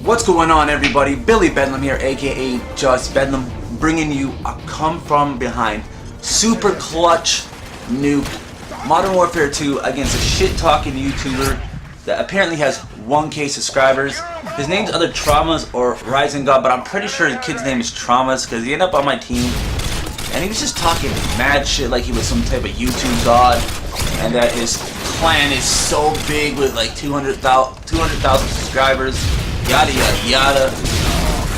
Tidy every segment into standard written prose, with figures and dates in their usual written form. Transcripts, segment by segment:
What's going on, everybody? Billy Bedlam here, aka Just Bedlam, bringing you a come from behind super clutch nuke Modern Warfare 2 against a shit talking YouTuber that apparently has 1K subscribers. His name's either Traumas or Rising God, but I'm pretty sure the kid's name is Traumas because he ended up on my team and he was just talking mad shit like he was some type of YouTube god and that his clan is so big with like 200,000 subscribers, yada yada yada.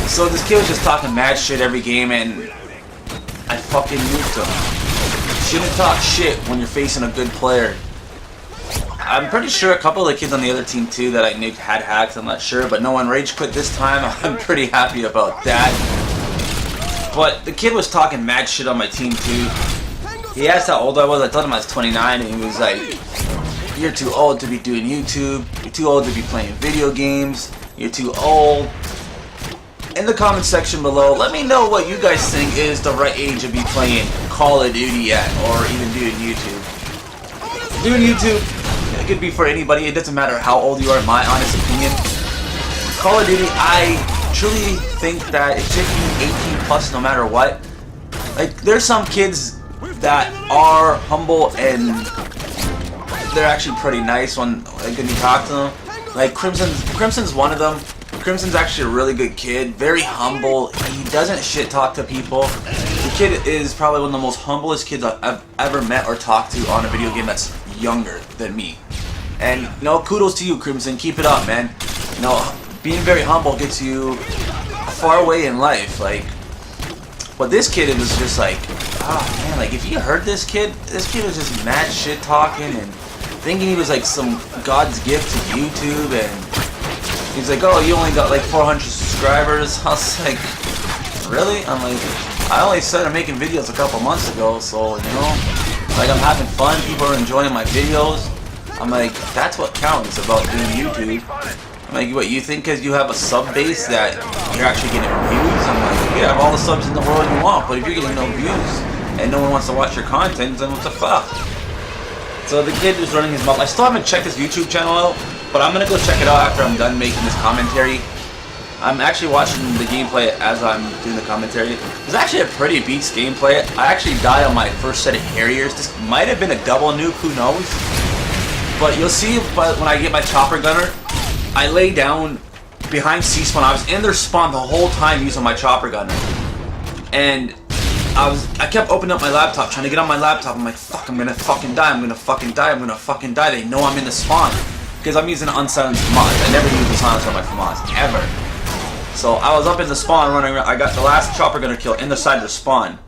So this kid was just talking mad shit every game and I fucking nuked him. Shouldn't talk shit when you're facing a good player. I'm pretty sure a couple of the kids on the other team too that I nuked had hacks, I'm not sure, but no one rage quit this time. I'm pretty happy about that. But the kid was talking mad shit on my team too. He asked how old I was. I told him I was 29 and he was like, "You're too old to be doing YouTube. You're too old to be playing video games. You're too old." In the comment section below, let me know what you guys think is the right age to be playing Call of Duty at, or even doing YouTube. Doing YouTube, it could be for anybody. It doesn't matter how old you are, in my honest opinion. Call of Duty, I truly think that it should be 18 plus no matter what. Like, there's some kids that are humble and they're actually pretty nice when you talk to them. Like Crimson's one of them. Crimson's actually a really good kid, very humble. He doesn't shit talk to people. The kid is probably one of the most humblest kids I've ever met or talked to on a video game that's younger than me. And kudos to you, Crimson. Keep it up, man. Being very humble gets you far away in life. But this kid, it was just like, oh man, like if you heard this kid was just mad shit talking and thinking he was like some God's gift to YouTube, and he's like, oh, you only got like 400 subscribers. I was like, really? I'm like, I only started making videos a couple months ago, so like I'm having fun, people are enjoying my videos. I'm like, that's what counts about doing YouTube. I'm like, what, you think because you have a sub base that you're actually getting views? I'm like, you can have all the subs in the world you want, but if you're getting no views and no one wants to watch your content, then what the fuck? So the kid was running his mouth. I still haven't checked his YouTube channel out, but I'm gonna go check it out after I'm done making this commentary. I'm actually watching the gameplay as I'm doing the commentary. It's actually a pretty beats gameplay. I actually died on my first set of Harriers. This might have been a double nuke, who knows? But you'll see when I get my chopper gunner, I lay down behind C-spawn. I was in their spawn the whole time using my chopper gunner. And I kept opening up my laptop, trying to get on my laptop. I'm like, fuck, I'm gonna fucking die, I'm gonna fucking die, I'm gonna fucking die. They know I'm in the spawn. Because I'm using unsilenced Famas. I never use the silencer on my Famas, ever. So I was up in the spawn running around. I got the last chopper gunner kill in the side of the spawn.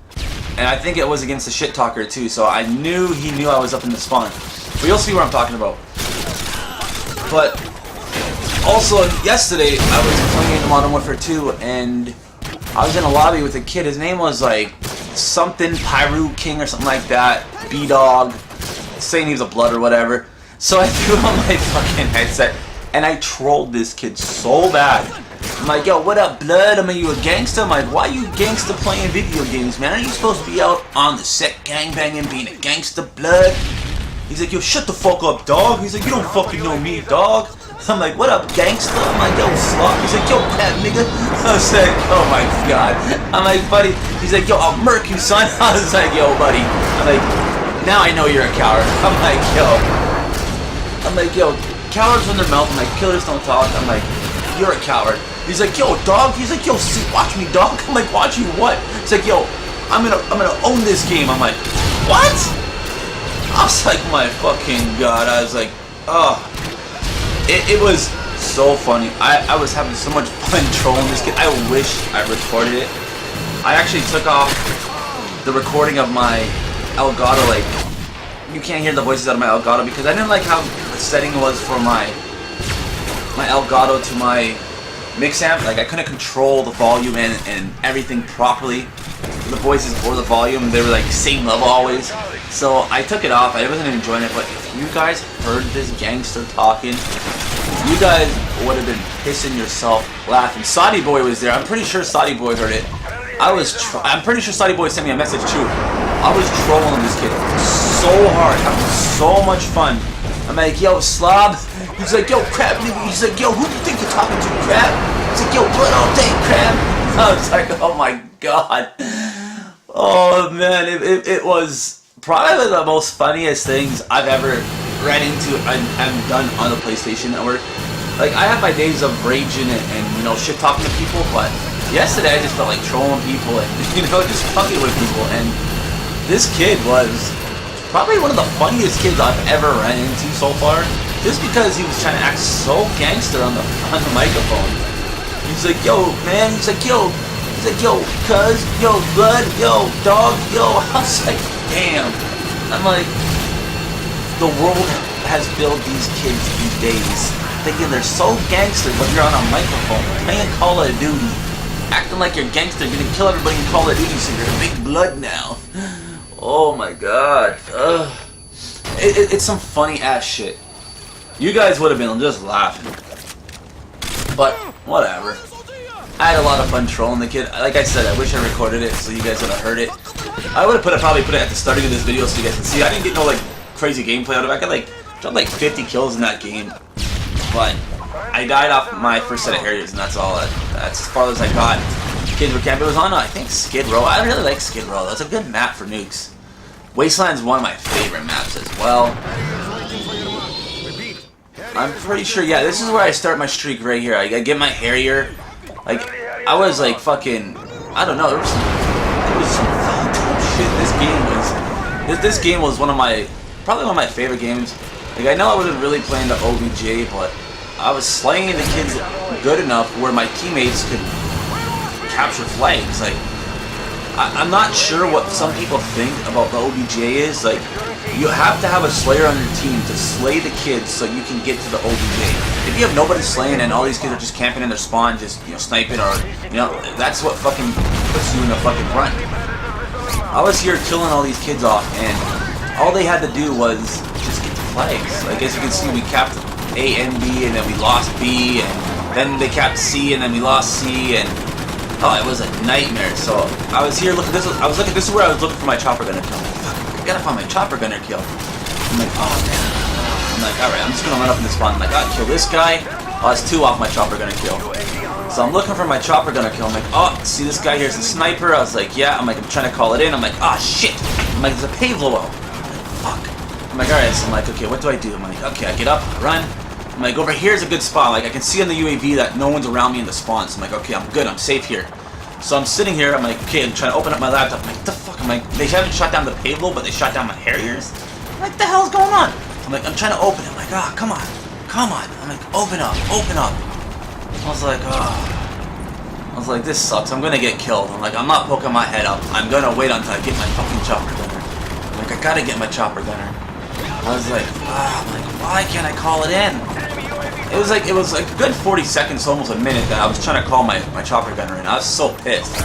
And I think it was against the shit talker too, so I knew he knew I was up in the spawn. But you'll see what I'm talking about. But also, yesterday, I was playing Modern Warfare 2, and I was in a lobby with a kid. His name was like something Pyru King or something like that. B-Dog, saying he was a blood or whatever. So I threw on my fucking headset, and I trolled this kid so bad. I'm like, yo, what up, blood? I mean, you a gangsta? I'm like, why you gangsta playing video games, man? Are you supposed to be out on the set gangbanging, being a gangsta, blood? He's like, yo, shut the fuck up, dog. He's like, you don't fucking know me, dog. I'm like, what up, gangsta? I'm like, yo, slop. He's like, yo, cat nigga. I was like, oh my god. I'm like, buddy. He's like, yo, I'll murk you, son. I was like, yo, buddy. I'm like, now I know you're a coward. I'm like, yo, cowards run their mouth. I'm like, killers don't talk. I'm like, you're a coward. He's like, yo, dog. He's like, yo, see, watch me, dog. I'm like, watch you what? He's like, yo, I'm gonna own this game. I'm like, what? I was like, my fucking god. I was like, oh. It was so funny. I was having so much fun trolling this kid. I wish I recorded it. I actually took off the recording of my Elgato. Like, you can't hear the voices out of my Elgato because I didn't like how the setting was for my Elgato to my mix amp. Like, I couldn't control the volume and everything properly. The voices or the volume, they were like same level always. So I took it off. I wasn't enjoying it, but if you guys heard this gangster talking, you guys would have been pissing yourself laughing. Saudi Boy was there. I'm pretty sure Saudi Boy heard it. I'm pretty sure Saudi Boy sent me a message too. I was trolling this kid so hard, having so much fun. I'm like, yo, slob. He's like, yo, crap, nigga. He's like, yo, who do you think you're talking to, crap? He's like, yo, blood all day, crab. I was like, oh my god. Oh man, it was probably the most funniest things I've ever ran into and done on the PlayStation Network. Like, I have my days of raging and you know, shit talking to people, but yesterday I just felt like trolling people and, you know, just fucking with people. And this kid was probably one of the funniest kids I've ever ran into so far, just because he was trying to act so gangster on the microphone. He's like, yo, man. He's like, yo, cuz, yo, blood, yo, dog, yo. I was like, damn. I'm like, the world has built these kids these days, thinking they're so gangster, but you're on a microphone playing Call of Duty, acting like you're gangster, you're gonna kill everybody in Call of Duty, so you're big blood now. Oh my god. It's some funny ass shit. You guys would have been just laughing. But, whatever. I had a lot of fun trolling the kid. Like I said, I wish I recorded it so you guys would have heard it. I would have probably put it at the starting of this video so you guys can see. I didn't get no like crazy gameplay out of it. I got like dropped like 50 kills in that game. But I died off my first set of Harriers, and that's all. That's as far as I got. Kids were camping. It was on, I think, Skid Row. I really like Skid Row. That's a good map for nukes. Wasteland's one of my favorite maps as well. I'm pretty sure, yeah, this is where I start my streak right here. I get my Harrier. Like, I was like fucking, I don't know, there was some shit. This game was one of my, probably one of my favorite games. Like, I know I wasn't really playing the OBJ, but I was slaying the kids good enough where my teammates could capture flags. Like, I'm not sure what some people think about the OBJ is. Like, you have to have a slayer on your team to slay the kids so you can get to the OBJ. If you have nobody slaying and all these kids are just camping in their spawn, just, you know, sniping, or, you know, that's what fucking puts you in a fucking run. I was here killing all these kids off, and all they had to do was just get the flags. Like, as you can see, we capped A and B, and then we lost B, and then they capped C, and then we lost C, and oh, it was a nightmare. So I was here looking. This is where I was looking for my chopper gunner kill. I gotta find my chopper gunner kill. I'm like, oh man. I'm like, all right, I'm just gonna run up in this spawn. I'm like, I'll kill this guy. Oh, that's 2 off my chopper gunner kill. So I'm looking for my chopper gunner kill. I'm like, oh, see this guy here's the sniper. I was like, yeah. I'm like, I'm trying to call it in. I'm like, ah, shit. I'm like, there's a pavlo out. I'm like, fuck. I'm like, all right. So I'm like, okay, what do I do? I'm like, okay, I get up, run. I'm like, over here's a good spot. Like, I can see on the UAV that no one's around me in the spawn. So I'm like, okay, I'm good. I'm safe here. So I'm sitting here. I'm like, okay, I'm trying to open up my laptop. I'm like, what the fuck? I'm like, they haven't shot down the pavlo, but they shot down my Harriers. I'm like, what the hell's going on? I'm like, I'm trying to open it. I'm like, ah, oh, come on. Come on. I'm like, open up. Open up. I was like, oh. I was like, this sucks. I'm going to get killed. I'm like, I'm not poking my head up. I'm going to wait until I get my fucking chopper gunner. I'm like, I got to get my chopper gunner. I was like, ah, I'm like, why can't I call it in? It was like a good 40 seconds, almost a minute, that I was trying to call my chopper gunner in. I was so pissed.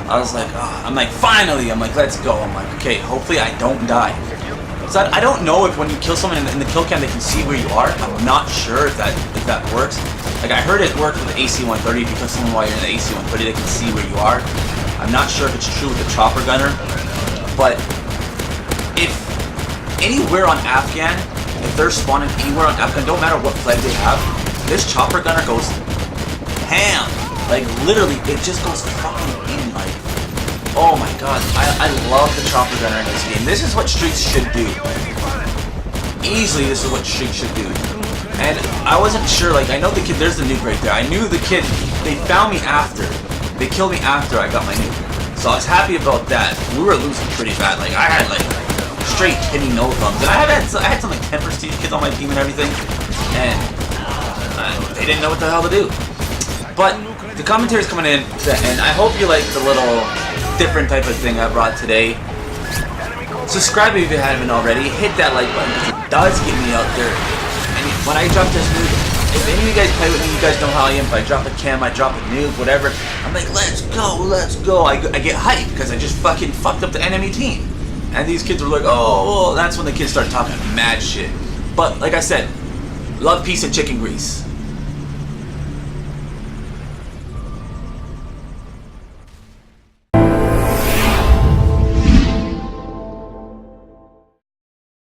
I was like, oh, I'm like, finally! I'm like, let's go. I'm like, okay, hopefully I don't die. So I don't know if when you kill someone in the kill cam they can see where you are. I'm not sure if that works. Like, I heard it worked with the AC-130. If you kill someone while you're in the AC-130, they can see where you are. I'm not sure if it's true with the chopper gunner, but if anywhere on Afghan, if they're spawning anywhere on Afghan, don't matter what flag they have, this chopper gunner goes ham. Like, literally, it just goes fucking in. Like, oh my god, I love the chopper gunner in this game. This is what streaks should do. Easily, this is what streaks should do. And I wasn't sure, like, I know the kid, there's the nuke right there. I knew the kid, they found me after. They killed me after I got my nuke. So I was happy about that. We were losing pretty bad. Like, I had, like, straight hitting no thumbs. And I had some like 10 prestige kids on my team and everything, and they didn't know what the hell to do. But the commentary's coming in, and I hope you like the little different type of thing I brought today. Subscribe if you haven't already. Hit that like button because it does get me out there. And when I drop this nuke, if any of you guys play with me, you guys know how I am. If I drop a cam, I drop a nuke, whatever, I'm like, let's go, let's go. I get hyped because I just fucking fucked up the enemy team. And these kids were like, oh, well, that's when the kids start talking mad shit. But, like I said, love, peace, and chicken grease.